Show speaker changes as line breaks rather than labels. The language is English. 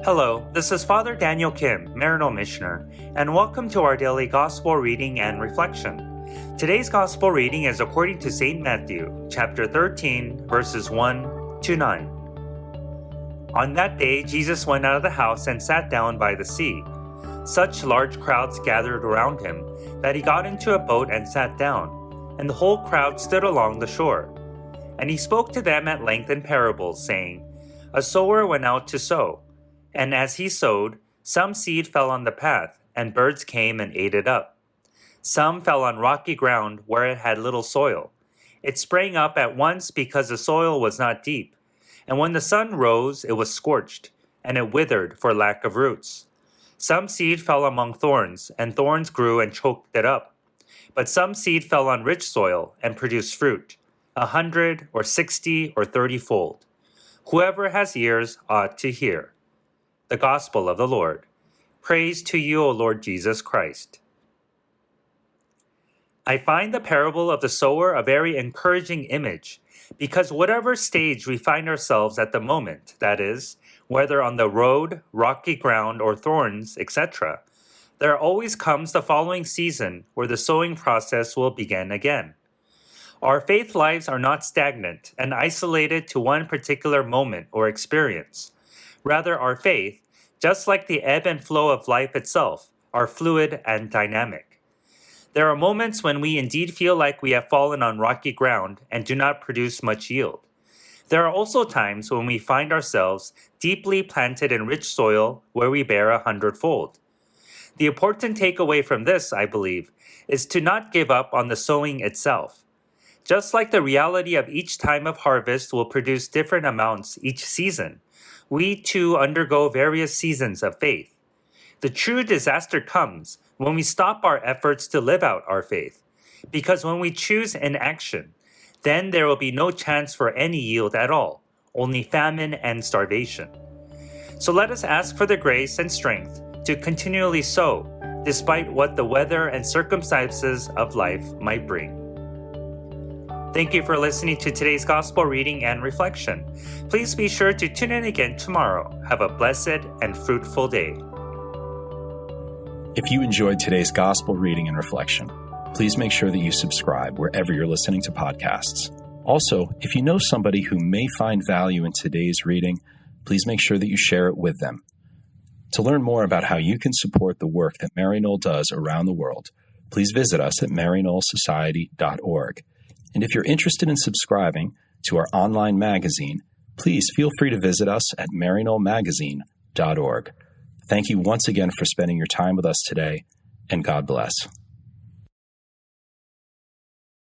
Hello, this is Father Daniel Kim, Maryknoll Missioner, and welcome to our daily Gospel reading and reflection. Today's Gospel reading is according to St. Matthew, chapter 13, verses 1 to 9. On that day, Jesus went out of the house and sat down by the sea. Such large crowds gathered around him that he got into a boat and sat down, and the whole crowd stood along the shore. And he spoke to them at length in parables, saying, A sower went out to sow. And as he sowed, some seed fell on the path, and birds came and ate it up. Some fell on rocky ground where it had little soil. It sprang up at once because the soil was not deep. And when the sun rose, it was scorched, and it withered for lack of roots. Some seed fell among thorns, and thorns grew and choked it up. But some seed fell on rich soil and produced fruit, 100 or 60 or 30-fold. Whoever has ears ought to hear. The Gospel of the Lord. Praise to you, O Lord Jesus Christ. I find the parable of the sower a very encouraging image, because whatever stage we find ourselves at the moment, that is, whether on the road, rocky ground, or thorns, etc., there always comes the following season where the sowing process will begin again. Our faith lives are not stagnant and isolated to one particular moment or experience. Rather, our faith, just like the ebb and flow of life itself, are fluid and dynamic. There are moments when we indeed feel like we have fallen on rocky ground and do not produce much yield. There are also times when we find ourselves deeply planted in rich soil where we bear 100-fold. The important takeaway from this, I believe, is to not give up on the sowing itself. Just like the reality of each time of harvest will produce different amounts each season, we too undergo various seasons of faith. The true disaster comes when we stop our efforts to live out our faith, because when we choose inaction, then there will be no chance for any yield at all, only famine and starvation. So let us ask for the grace and strength to continually sow, despite what the weather and circumstances of life might bring. Thank you for listening to today's Gospel reading and reflection. Please be sure to tune in again tomorrow. Have a blessed and fruitful day.
If you enjoyed today's Gospel reading and reflection, please make sure that you subscribe wherever you're listening to podcasts. Also, if you know somebody who may find value in today's reading, please make sure that you share it with them. To learn more about how you can support the work that Maryknoll does around the world, please visit us at maryknollsociety.org. And if you're interested in subscribing to our online magazine, please feel free to visit us at maryknollmagazine.org. Thank you once again for spending your time with us today, and God bless.